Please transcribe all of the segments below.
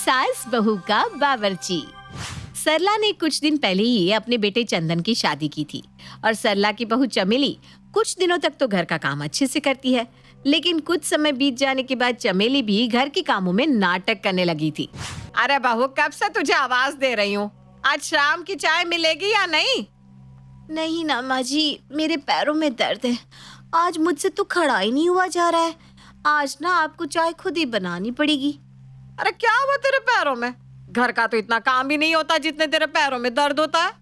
सास बहू का बावर्ची। सरला ने कुछ दिन पहले ही अपने बेटे चंदन की शादी की थी और सरला की बहू चमेली कुछ दिनों तक तो घर का काम अच्छे से करती है, लेकिन कुछ समय बीत जाने के बाद चमेली भी घर के कामों में नाटक करने लगी थी। अरे बहू, कब से तुझे आवाज दे रही हूँ, आज शाम की चाय मिलेगी या नहीं? नहीं ना माँ जी, मेरे पैरों में दर्द है, आज मुझसे तो खड़ा ही नहीं हुआ जा रहा है। आज ना आपको चाय खुद ही बनानी पड़ेगी। अरे क्या हुआ तेरे पैरों में? घर का तो इतना काम भी नहीं होता जितने तेरे पैरों में दर्द होता है।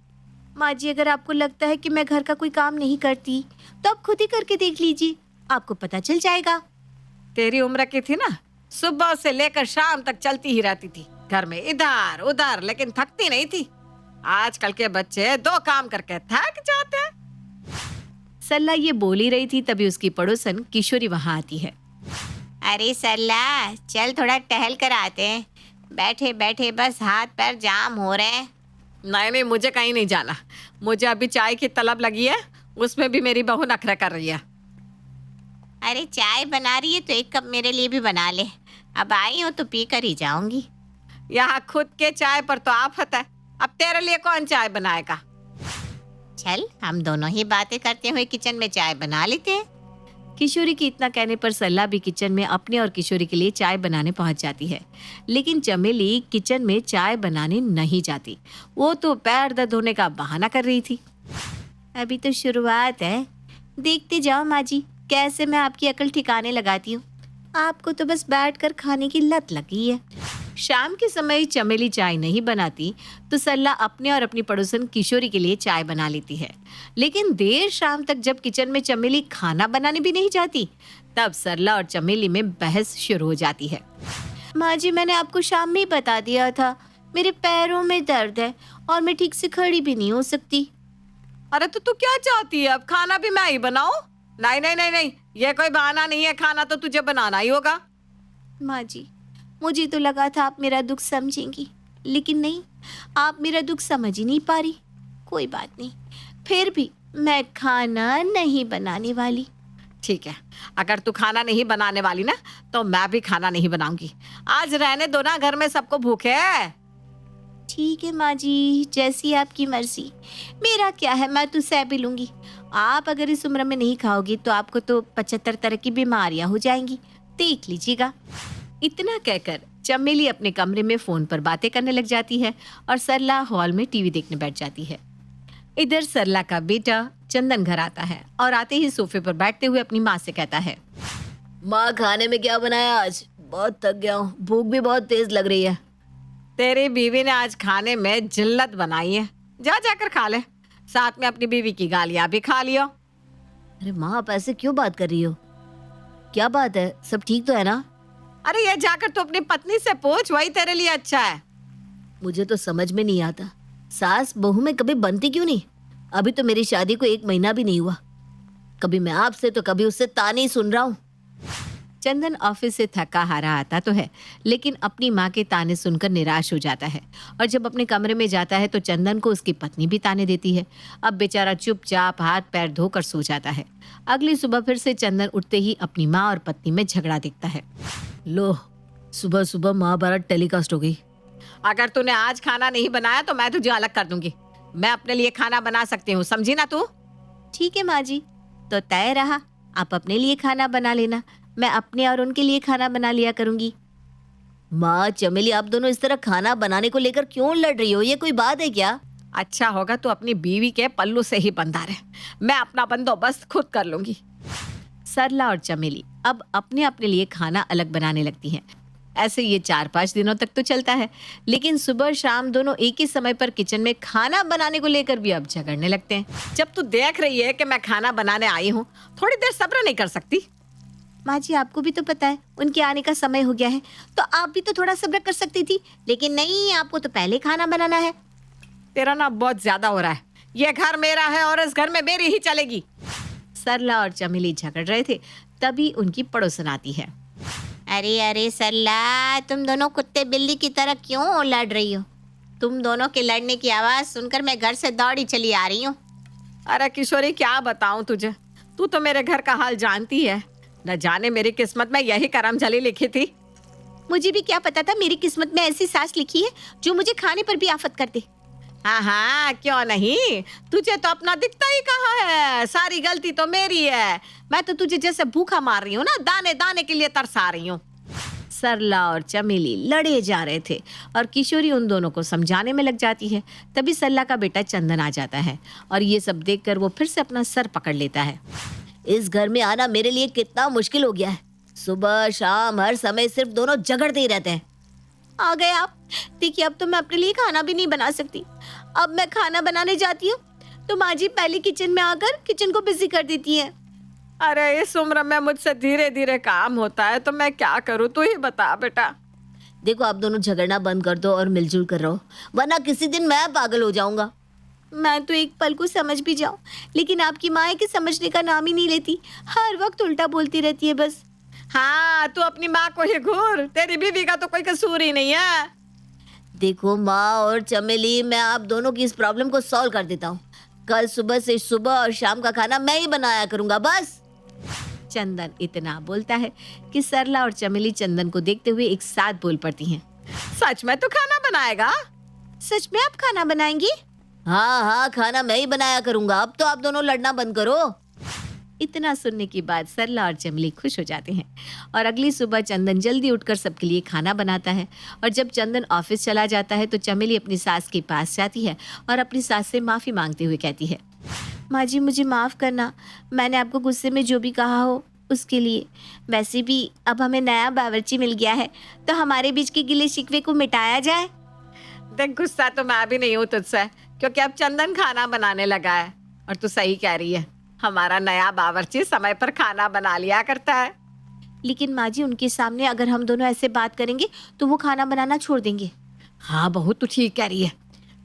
माँ जी, अगर आपको लगता है कि मैं घर का कोई काम नहीं करती तो आप खुद ही करके देख लीजिए, आपको पता चल जाएगा। तेरी उम्र की थी ना, सुबह से लेकर शाम तक चलती ही रहती थी घर में इधर उधर, लेकिन थकती नहीं थी। आजकल के बच्चे 2 काम करके थक जाते हैं। सरला ये बोल ही रही थी, तभी उसकी पड़ोसन किशोरी वहाँ आती है। अरे सरला, चल थोड़ा टहल कर आते हैं। बैठे बैठे बस हाथ पैर जाम हो रहे हैं। नहीं, मुझे कहीं नहीं जाना। मुझे अभी चाय की तलब लगी है, उसमें भी मेरी बहू नखरा कर रही है। अरे चाय बना रही है तो 1 कप मेरे लिए भी बना ले। अब आई हो तो पी कर ही जाऊंगी। यहाँ खुद के चाय पर तो आफत है, अब तेरे लिए कौन चाय बनाएगा? चल हम दोनों ही बातें करते हुए किचन में चाय बना लेते हैं। किशोरी के इतना कहने पर सरला भी किचन में अपने और किशोरी के लिए चाय बनाने पहुंच जाती है, लेकिन चमेली किचन में चाय बनाने नहीं जाती। वो तो पैर दर्द होने का बहाना कर रही थी। अभी तो शुरुआत है, देखते जाओ माँ जी कैसे मैं आपकी अकल ठिकाने लगाती हूँ। आपको तो बस बैठकर खाने की लत लगी है। शाम के समय चमेली चाय नहीं बनाती तो सरला अपने और अपनी पड़ोसन किशोरी के लिए चाय बना लेती है, लेकिन देर शाम तक जब किचन में चमेली खाना बनाने भी नहीं जाती, तब सरला और चमेली में बहस शुरू हो जाती है। माँ जी, मैंने आपको शाम में ही बता दिया था, मेरे पैरों में दर्द है और मैं ठीक से खड़ी भी नहीं हो सकती। अरे तो तू क्या चाहती है, अब खाना भी मैं ही बनाऊं? नहीं नहीं नहीं नहीं, ये कोई बहाना नहीं है, खाना तो तुझे बनाना ही होगा। माँ जी, मुझे तो लगा था आप मेरा दुख समझेंगी, लेकिन नहीं, आप मेरा दुख समझ ही नहीं पा रही। कोई बात नहीं, फिर भी मैं खाना नहीं बनाने वाली। ठीक है, अगर तू खाना नहीं बनाने वाली ना, तो मैं भी खाना नहीं बनाऊंगी। आज रहने दो ना, घर में सबको भूखे है। ठीक है माँ जी, जैसी आपकी मर्जी। मेरा क्या है, मैं तो सह भी लूंगी। आप अगर इस उम्र में नहीं खाओगी तो आपको तो 75 तरह की बीमारियां हो जाएंगी, देख लीजिएगा। इतना कहकर चमेली अपने कमरे में फोन पर बातें करने लग जाती है और सरला हॉल में टीवी देखने बैठ जाती है। इधर सरला का बेटा चंदन घर आता है और आते ही सोफे पर बैठते हुए अपनी माँ से कहता है, माँ खाने में क्या बनाया आज? बहुत थक गया हूँ, भूख भी बहुत तेज लग रही है। तेरी बीवी ने आज खाने में जिल्लत बनाई है, जा जाकर खा ले, साथ में अपनी बीवी की गालियां भी खा लियो। अरे माँ, आप ऐसे क्यों बात कर रही हो? क्या बात है, सब ठीक तो है ना? अरे ये जाकर तो अपनी पत्नी से पूछ, वही तेरे लिए अच्छा है। मुझे तो समझ में नहीं आता, सास बहू में कभी बनती क्यों नहीं? अभी तो मेरी शादी को 1 महीना भी नहीं हुआ, कभी मैं आपसे तो कभी उससे ताने ही सुन रहा हूँ। चंदन ऑफिस से थका हारा आता तो है, लेकिन अपनी माँ के ताने सुनकर निराश हो जाता है और जब अपने कमरे में जाता है तो चंदन को उसकी पत्नी भी ताने देती है। अब बेचारा चुपचाप हाथ पैर धोकर सो जाता है। अगली सुबह फिर से चंदन उठते ही अपनी माँ और पत्नी में झगड़ा दिखता है। लो, सुबह सुबह महाभारत टेलीकास्ट हो गई। अगर तूने आज खाना नहीं बनाया तो मैं तुझे अलग कर दूंगी। मैं अपने लिए खाना बना सकती हूँ, समझी ना तू? ठीक है माँ जी, तो तय रहा, आप अपने लिए खाना बना लेना, मैं अपने और उनके लिए खाना बना लिया करूंगी। माँ चमेली, आप दोनों इस तरह खाना बनाने को लेकर क्यों लड़ रही हो? ये कोई बात है क्या? अच्छा होगा तो अपनी बीवी के पल्लू से ही बंधा रहे, मैं अपना बंदोबस्त खुद कर लूंगी। सरला और चमेली अब अपने अपने लिए खाना अलग बनाने लगती हैं। ऐसे ये 4-5 दिनों तक तो चलता है, लेकिन सुबह शाम दोनों एक ही समय पर किचन में खाना बनाने को लेकर भी अब झगड़ने लगते हैं। जब तू देख रही है कि मैं खाना बनाने आई हूँ, थोड़ी देर सब्र नहीं कर सकती? माँ जी, आपको भी तो पता है उनके आने का समय हो गया है, तो आप भी तो थोड़ा सब्र कर सकती थी, लेकिन नहीं, आपको तो पहले खाना बनाना है। तेरा ना बहुत ज्यादा हो रहा है, ये घर मेरा है और इस घर में मेरी ही चलेगी। सरला और चमेली झगड़ रहे थे, तभी उनकी पड़ोसन आती है। अरे अरे सरला, तुम दोनों कुत्ते बिल्ली की तरह क्यों लड़ रही हो? तुम दोनों के लड़ने की आवाज सुनकर मैं घर से दौड़ी चली आ रही हूँ। अरे किशोरी, क्या बताऊं तुझे, तू तो मेरे घर का हाल जानती है। न जाने मेरी किस्मत में यही करम जली लिखी थी। मुझे भी क्या पता था मेरी किस्मत में ऐसी सास लिखी है जो मुझे खाने पर भी आफत कर दे। हाँ हाँ, क्यों नहीं, तुझे तो अपना दिखता ही कहाँ है, सारी गलती तो मेरी है। मैं तो तुझे जैसे भूखा मार रही हूँ ना, दाने दाने के लिए तरसा रही हूँ। सरला और चमेली लड़े जा रहे थे और किशोरी उन दोनों को समझाने में लग जाती है। तभी सरला का बेटा चंदन आ जाता है और ये सब देखकर वो फिर से अपना सर पकड़ लेता है। इस घर में आना मेरे लिए कितना मुश्किल हो गया है। सुबह शाम हर समय सिर्फ दोनों झगड़ते ही रहते हैं। आ गए आप। देखिए अब तो मैं अपने लिए खाना भी नहीं बना सकती। अब मैं खाना बनाने जाती हूँ तो माँ जी पहले किचन में आकर किचन को बिजी कर देती है। अरे इस उम्र में मुझसे धीरे धीरे काम होता है तो मैं क्या करूँ, तू ही बता बेटा। देखो आप दोनों झगड़ना बंद कर दो और मिलजुल कर रहो, वरना किसी दिन मैं पागल हो जाऊंगा। मैं तो एक पल को समझ भी जाऊं, लेकिन आपकी माँ है कि समझने का नाम ही नहीं लेती, हर वक्त उल्टा बोलती रहती है बस। हाँ, तू अपनी माँ को ही घूर, तेरी बीवी का तो कोई कसूर ही नहीं है। देखो माँ और चमेली, मैं आप दोनों की इस प्रॉब्लम को सॉल्व कर देता हूँ। कल सुबह से सुबह और शाम का खाना मैं ही बनाया करूंगा बस। चंदन इतना बोलता है कि सरला और चमेली चंदन को देखते हुए एक साथ बोल पड़ती हैं। सच में तू खाना बनाएगा? सच में आप खाना बनाएंगी? हाँ हाँ, खाना मैं ही बनाया करूंगा। अब तो आप दोनों लड़ना बंद करो। इतना सुनने के बाद सरला और चमेली खुश हो जाते हैं और अगली सुबह चंदन जल्दी उठकर सबके लिए खाना बनाता है। और जब चंदन ऑफिस चला जाता है तो चमेली अपनी सास के पास जाती है और अपनी सास से माफ़ी मांगते हुए कहती है, माँ जी मुझे माफ़ करना, मैंने आपको गुस्से में जो भी कहा हो उसके लिए। वैसे भी अब हमें नया बावर्ची मिल गया है तो हमारे बीच के गिले शिकवे को मिटाया जाए। देख, गुस्सा तो मैं भी नहीं हूँ तुझसे, क्योंकि अब चंदन खाना बनाने लगा है। और तू सही कह रही है, हमारा नया बावर्ची समय पर खाना बना लिया करता है। लेकिन माँ जी उनके सामने अगर हम दोनों ऐसे बात करेंगे तो वो खाना बनाना छोड़ देंगे। हाँ बहू, तू ठीक कह रही है।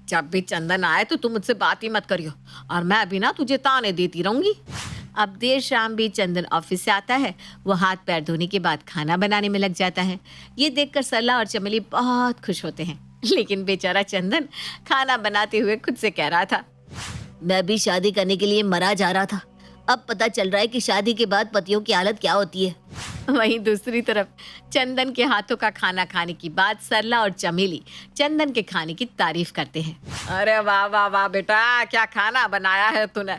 जब भी चंदन आए तो तू मुझसे बात ही मत करियो, और मैं अभी ना तुझे ताने देती रहूंगी। अब देर शाम भी चंदन ऑफिस से आता है। वो हाथ पैर धोने के बाद खाना बनाने में लग जाता है। ये देखकर सरला और चमेली बहुत खुश होते हैं, लेकिन बेचारा चंदन खाना बनाते हुए खुद से कह रहा था, मैं भी शादी करने के लिए मरा जा रहा था, अब पता चल रहा है कि शादी के बाद पतियों की हालत क्या होती है। वहीं दूसरी तरफ चंदन के हाथों का खाना खाने की बाद सरला और चमेली चंदन के खाने की तारीफ करते हैं। अरे वाह वाह वाह बेटा, क्या खाना बनाया है तूने।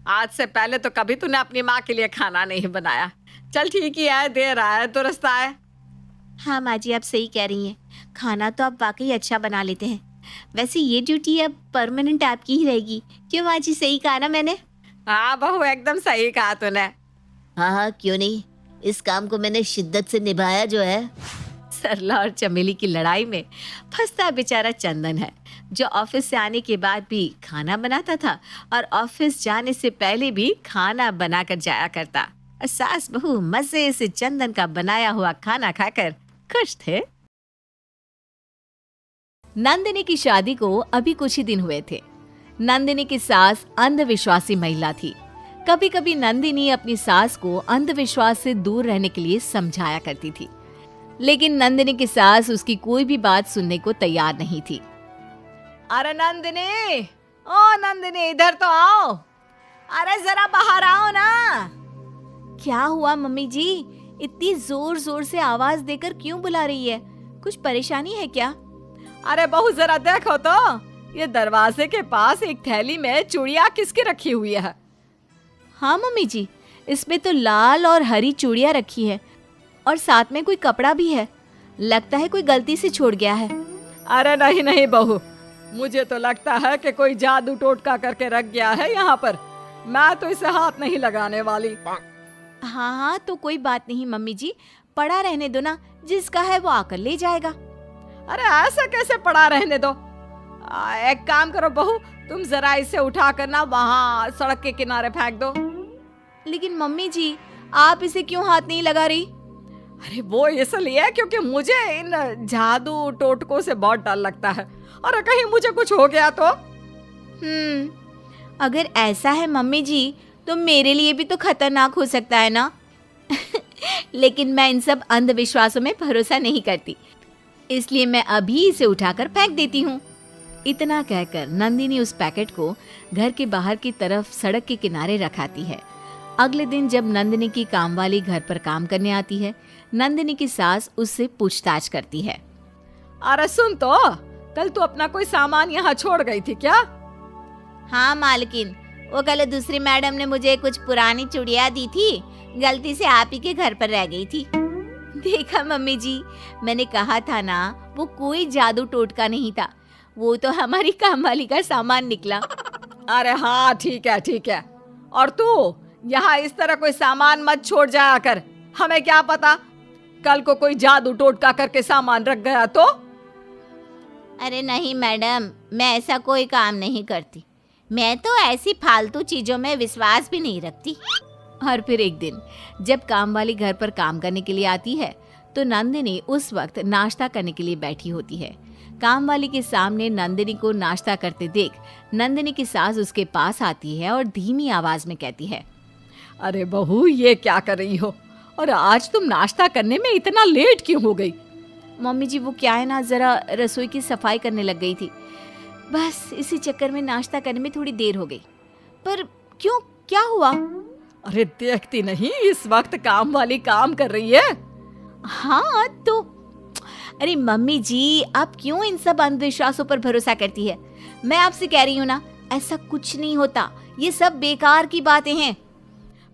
आज से पहले तो कभी तूने अपनी माँ के लिए खाना नहीं बनाया। चल ठीक ही है, देर आया तो रास्ता है। हाँ माँ जी आप सही कह रही हैं, खाना तो आप वाकई अच्छा बना लेते हैं। वैसे ये ड्यूटी अब परमानेंट आपकी ही रहेगी, क्यों माँ जी, सही कहा ना मैंने? हाँ बहू, एकदम सही कहा तूने। हाँ हाँ, क्यों नहीं, इस काम को मैंने शिद्दत से निभाया जो है। सरला और चमेली की लड़ाई में फंसता बेचारा चंदन है, जो ऑफिस से आने के बाद भी खाना बनाता था और ऑफिस जाने से पहले भी खाना बनाकर जाया करता। और सास बहू मजे से चंदन का बनाया हुआ खाना खाकर खुश थे। नंदिनी की शादी को अभी कुछ ही दिन हुए थे। नंदिनी की सास अंधविश्वासी महिला थी। कभी कभी नंदिनी अपनी सास को अंधविश्वास से दूर रहने के लिए समझाया करती थी, लेकिन नंदिनी की सास उसकी कोई भी बात सुनने को तैयार नहीं थी। अरे नंदिनी, ओ नंदिनी, इधर तो आओ। अरे जरा बाहर आओ ना। क्या हुआ मम्मी जी, इतनी जोर जोर से आवाज देकर क्यों बुला रही है? कुछ परेशानी है क्या? अरे बहू जरा देखो तो, ये दरवाजे के पास एक थैली में चूड़ियाँ किसकी रखी हुई है? हाँ मम्मी जी, इसमें तो लाल और हरी चूड़ियाँ रखी है और साथ में कोई कपड़ा भी है। लगता है कोई गलती से छोड़ गया है। अरे नहीं नहीं बहू, मुझे तो लगता है कि कोई जादू टोटका करके रख गया है यहाँ पर। मैं तो इसे हाथ नहीं लगाने वाली। हाँ हाँ, तो कोई बात नहीं मम्मी जी, पड़ा रहने दो ना, जिसका है वो आकर ले जाएगा। अरे ऐसा कैसे पड़ा रहने दो? एक काम करो बहू, तुम जरा इसे उठा कर ना वहाँ सड़क के किनारे फेंक दो। लेकिन मम्मी जी, आप इसे क्यों हाथ नहीं लगा रही? अरे वो इसलिए क्योंकि मुझे इन जादू टोटकों से बहुत डर लगता है, और कहीं मुझे कुछ हो गया तो। अगर ऐसा है मम्मी जी, तो मेरे लिए भी तो खतरनाक हो सकता है ना। लेकिन मैं इन सब अंधविश्वासों में भरोसा नहीं करती, इसलिए मैं अभी इसे उठाकर फेंक देती हूँ। इतना कहकर नंदिनी उस पैकेट को घर के बाहर की तरफ सड़क के किनारे रखाती है अगले दिन जब नंदिनी की कामवाली घर पर काम करने आती है, नंदिनी की सास उससे पूछताछ करती है। अरे सुन तो, कल तू अपना कोई सामान यहाँ छोड़ गई थी क्या? हाँ मालकिन, वो कल दूसरी मैडम ने मुझे कुछ पुरानी चूड़ियाँ दी थी, गलती से आप ही के घर पर रह गई थी। देखा मम्मी जी, मैंने कहा था ना, वो कोई जादू टोटका नहीं था, वो तो हमारी कामवाली का सामान निकला। अरे हाँ ठीक है ठीक है, और तू यहाँ इस तरह कोई सामान मत छोड़ जाया कर, हमें क्या पता कल को कोई जादू टोटका करके सामान रख गया तो। अरे नहीं मैडम, मैं ऐसा कोई काम नहीं करती, मैं तो ऐसी फालतू चीजों में विश्वास भी नहीं रखती। और फिर एक दिन जब कामवाली घर पर काम करने के लिए आती है तो नंदिनी उस वक्त नाश्ता करने के लिए बैठी होती है। कामवाली के सामने नंदिनी को नाश्ता करते देख नंदिनी की सास उसके पास आती है और धीमी आवाज में कहती है, अरे बहू ये क्या कर रही हो, और आज तुम नाश्ता करने में इतना लेट क्यों हो गई? मम्मी जी वो क्या है ना, जरा रसोई की सफाई करने लग गई थी, बस इसी चक्कर में नाश्ता करने में थोड़ी देर हो गई। पर क्यों, क्या हुआ? अरे देखती नहीं इस वक्त काम वाली काम कर रही है। हाँ तो अरे मम्मी जी, आप क्यों इन सब अंधविश्वासों पर भरोसा करती है? मैं आपसे कह रही हूँ ना, ऐसा कुछ नहीं होता, ये सब बेकार की बातें हैं।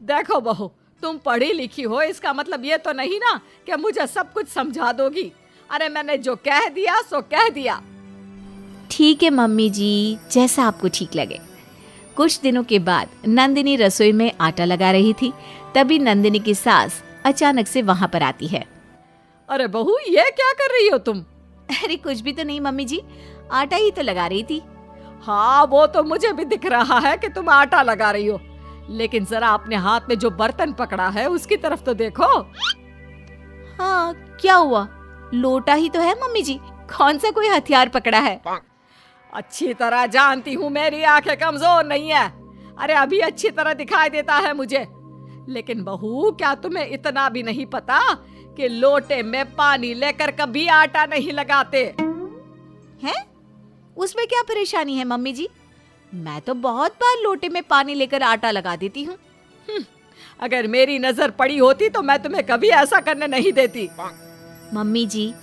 देखो बहू, तुम पढ़ी लिखी हो, इसका मतलब ये तो नहीं ना कि मुझे सब कुछ समझा दोगी। अरे मैंने जो कह दिया सो कह दिया। ठीक है मम्मी जी, जैसा आपको ठीक लगे। कुछ दिनों के बाद नंदिनी रसोई में आटा लगा रही थी, तभी नंदिनी की सास अचानक से वहां पर आती है। अरे बहू ये क्या कर रही हो तुम? अरे कुछ भी तो नहीं मम्मी जी, आटा ही तो लगा रही थी। हाँ वो तो मुझे भी दिख रहा है कि तुम आटा लगा रही हो, लेकिन जरा अपने हाथ में जो बर्तन पकड़ा है उसकी तरफ तो देखो। हाँ क्या हुआ, लोटा ही तो है मम्मी जी, कौन सा कोई हथियार पकड़ा है? अच्छी तरह जानती हूँ मेरी आंखें कमजोर नहीं है, अरे अभी अच्छी तरह दिखाई देता है मुझे। लेकिन बहू क्या तुम्हें इतना भी नहीं पता कि लोटे में पानी लेकर कभी आटा नहीं लगाते हैं? उसमें क्या परेशानी है मम्मी जी, मैं तो बहुत बार लोटे में पानी लेकर आटा लगा देती हूँ। अगर मेरी नजर पड़ी होती तो मैं तुम्हें कभी ऐसा करने नहीं देती। मम्मी जी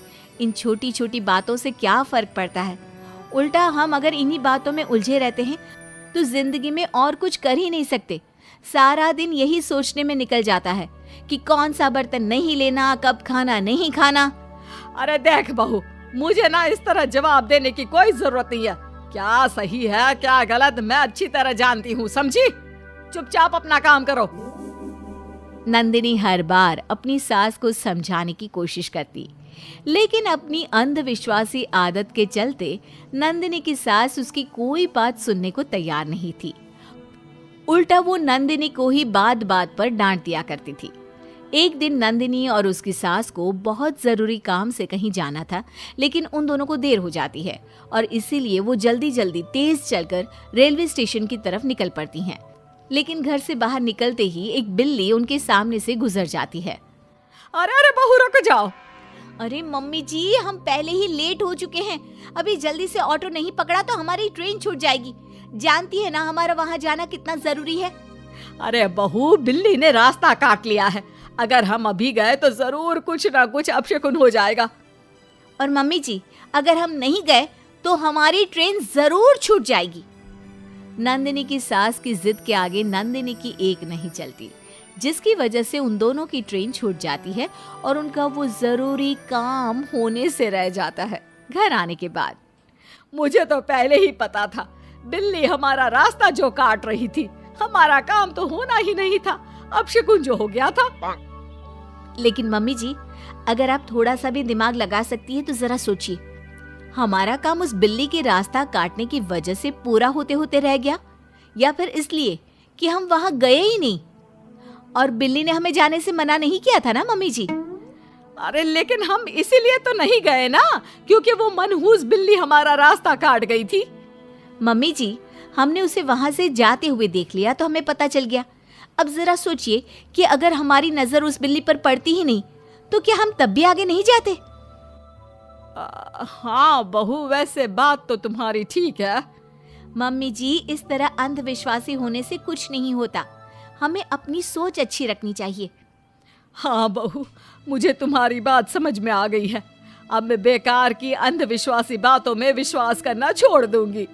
इन छोटी छोटी बातों से क्या फर्क पड़ता है, उल्टा हम अगर इन्हीं बातों में उलझे रहते हैं तो जिंदगी में और कुछ कर ही नहीं सकते। सारा दिन यही सोचने में निकल जाता है कि कौन सा बर्तन नहीं लेना, कब खाना नहीं खाना। अरे देख बहू, मुझे ना इस तरह जवाब देने की कोई जरूरत नहीं है, क्या सही है क्या गलत मैं अच्छी तरह जानती हूँ, समझी? चुपचाप अपना काम करो। नंदिनी हर बार अपनी सास को समझाने की कोशिश करती, लेकिन अपनी अंधविश्वासी आदत के चलते नंदिनी की सास उसकी कोई बात सुनने को तैयार नहीं थी। उल्टा वो नंदिनी को ही बात बात पर डांट दिया करती थी। एक दिन नंदिनी और उसकी सास को बहुत जरूरी काम से कहीं जाना था, लेकिन उन दोनों को देर हो जाती है और इसीलिए वो जल्दी जल्दी तेज चलकर रेलवे स्टेशन की तरफ निकल पड़ती हैं। लेकिन घर से बाहर निकलते ही एक बिल्ली उनके सामने से गुजर जाती है। अरे अरे बहू रुक जाओ। अरे मम्मी जी, हम पहले ही लेट हो चुके हैं, अभी जल्दी से ऑटो नहीं पकड़ा तो हमारी ट्रेन छूट जाएगी। जानती है ना हमारा वहाँ जाना कितना जरूरी है। अरे बहू, बिल्ली ने रास्ता काट लिया है, अगर हम अभी गए तो जरूर कुछ ना कुछ अपशकुन हो जाएगा। और मम्मी जी, अगर हम नहीं गए तो हमारी ट्रेन जरूर छूट जाएगी। नंदिनी की सास की जिद के आगे नंदिनी की एक नहीं चलती, जिसकी वजह से उन दोनों की ट्रेन छूट जाती है और उनका वो जरूरी काम होने से रह जाता है। घर आने के बाद मुझे तो पहले ही पता था, बिल्ली हमारा रास्ता जो काट रही थी, हमारा काम तो होना ही नहीं था, अपशकुन जो हो गया था। लेकिन मम्मी जी, अगर आप थोड़ा सा भी दिमाग लगा सकती है तो जरा सोचिए, हमारा काम उस बिल्ली के रास्ता काटने की वजह से पूरा होते होते रह गया, या फिर इसलिए कि हम वहां गए ही नहीं और बिल्ली ने हमें जाने से मना नहीं किया था ना मम्मी जी। अरे लेकिन हम इसीलिए तो नहीं गए ना, क्योंकि वो मनहूस बिल्ली हमारा रास्ता काट गई थी। मम्मी जी, हमने उसे वहां से जाते हुए देख लिया तो हमें पता चल गया। अब जरा सोचिए कि अगर हमारी नजर उस बिल्ली पर पड़ती ही नहीं तो क्या हम तब भी आगे नहीं जाते? हाँ बहू, वैसे बात तो तुम्हारी ठीक है। मम्मी जी, इस तरह अंधविश्वासी होने से कुछ नहीं होता। हमें अपनी सोच अच्छी रखनी चाहिए। हाँ बहू, मुझे तुम्हारी बात समझ में आ गई है। अब मैं बेकार की अंधविश्वासी बातों में विश्वास करना छोड़ दूंगी।